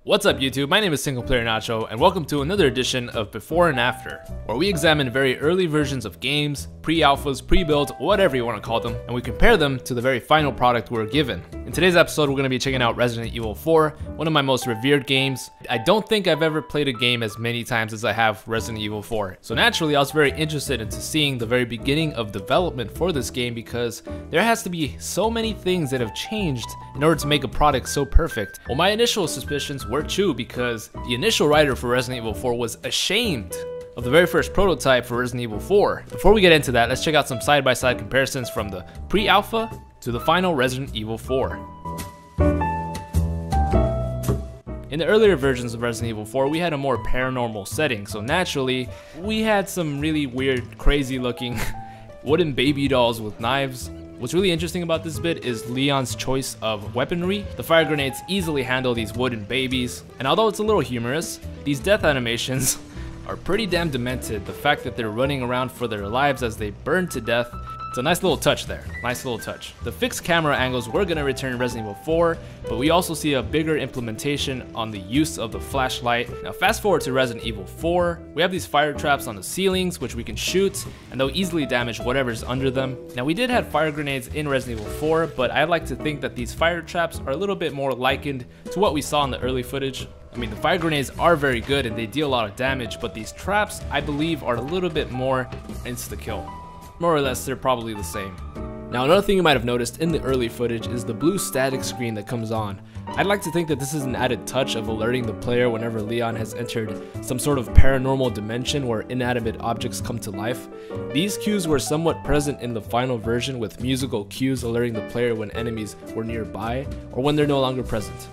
What's up YouTube, my name is Single Player Nacho and welcome to another edition of Before and After, where we examine very early versions of games, pre-alphas, pre-builds, whatever you want to call them, and we compare them to the very final product we're given. In today's episode we're going to be checking out Resident Evil 4, one of my most revered games. I don't think I've ever played a game as many times as I have Resident Evil 4. So naturally I was very interested into seeing the very beginning of development for this game because there has to be so many things that have changed in order to make a product so perfect. Well, my initial suspicions were true because the initial writer for Resident Evil 4 was ashamed of the very first prototype for Resident Evil 4. Before we get into that, let's check out some side-by-side comparisons from the pre-alpha to the final Resident Evil 4. In the earlier versions of Resident Evil 4, we had a more paranormal setting, so naturally, we had some really weird, crazy looking wooden baby dolls with knives. What's really interesting about this bit is Leon's choice of weaponry. The fire grenades easily handle these wooden babies, and although it's a little humorous, these death animations are pretty damn demented. The fact that they're running around for their lives as they burn to death, it's a nice little touch there, nice little touch. The fixed camera angles were gonna return in Resident Evil 4, but we also see a bigger implementation on the use of the flashlight. Now fast forward to Resident Evil 4, we have these fire traps on the ceilings which we can shoot, and they'll easily damage whatever's under them. Now we did have fire grenades in Resident Evil 4, but I like to think that these fire traps are a little bit more likened to what we saw in the early footage. I mean, the fire grenades are very good and they deal a lot of damage, but these traps, I believe, are a little bit more insta-kill. More or less, they're probably the same. Now, another thing you might have noticed in the early footage is the blue static screen that comes on. I'd like to think that this is an added touch of alerting the player whenever Leon has entered some sort of paranormal dimension where inanimate objects come to life. These cues were somewhat present in the final version with musical cues alerting the player when enemies were nearby or when they're no longer present.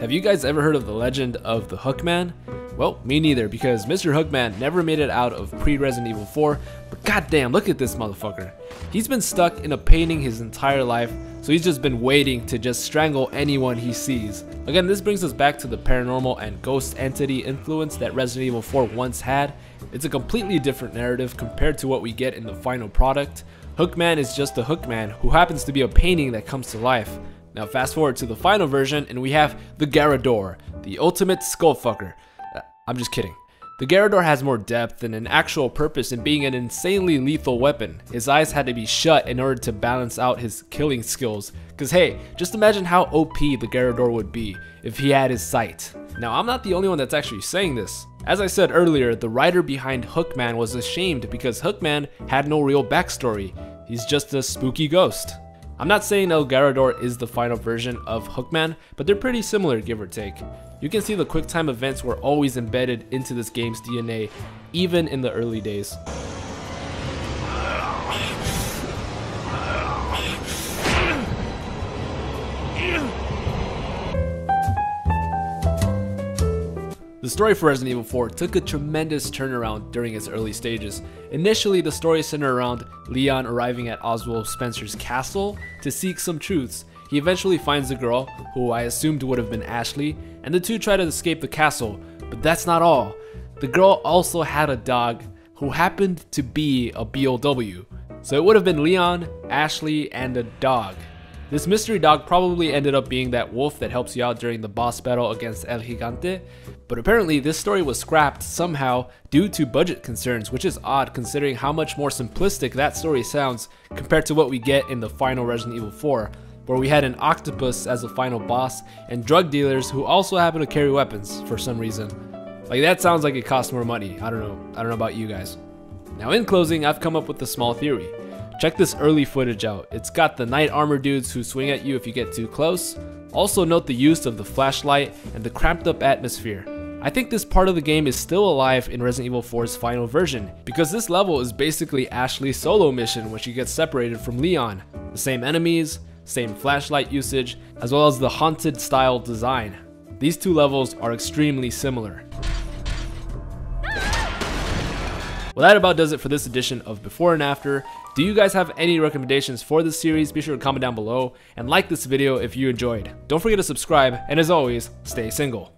Have you guys ever heard of the legend of the Hookman? Well, me neither, because Mr. Hookman never made it out of pre-Resident Evil 4, but goddamn, look at this motherfucker. He's been stuck in a painting his entire life, so he's just been waiting to just strangle anyone he sees. Again, this brings us back to the paranormal and ghost entity influence that Resident Evil 4 once had. It's a completely different narrative compared to what we get in the final product. Hookman is just a Hookman who happens to be a painting that comes to life. Now fast forward to the final version and we have the Garrador, the ultimate skullfucker. I'm just kidding. The Garrador has more depth and an actual purpose in being an insanely lethal weapon. His eyes had to be shut in order to balance out his killing skills. Cause hey, just imagine how OP the Garrador would be if he had his sight. Now I'm not the only one that's actually saying this. As I said earlier, the writer behind Hookman was ashamed because Hookman had no real backstory. He's just a spooky ghost. I'm not saying El Garrador is the final version of Hookman, but they're pretty similar, give or take. You can see the QuickTime events were always embedded into this game's DNA, even in the early days. The story for Resident Evil 4 took a tremendous turnaround during its early stages. Initially, the story centered around Leon arriving at Oswald Spencer's castle to seek some truths. He eventually finds the girl, who I assumed would have been Ashley, and the two try to escape the castle. But that's not all. The girl also had a dog who happened to be a BOW. So it would have been Leon, Ashley, and a dog. This mystery dog probably ended up being that wolf that helps you out during the boss battle against El Gigante, but apparently this story was scrapped somehow due to budget concerns, which is odd considering how much more simplistic that story sounds compared to what we get in the final Resident Evil 4, where we had an octopus as a final boss and drug dealers who also happen to carry weapons for some reason. Like, that sounds like it costs more money. I don't know about you guys. Now in closing, I've come up with a small theory. Check this early footage out. It's got the knight armor dudes who swing at you if you get too close. Also note the use of the flashlight and the cramped up atmosphere. I think this part of the game is still alive in Resident Evil 4's final version, because this level is basically Ashley's solo mission when she gets separated from Leon. The same enemies, same flashlight usage, as well as the haunted style design. These two levels are extremely similar. Well, that about does it for this edition of Before and After. Do you guys have any recommendations for this series? Be sure to comment down below and like this video if you enjoyed. Don't forget to subscribe, and as always, stay single.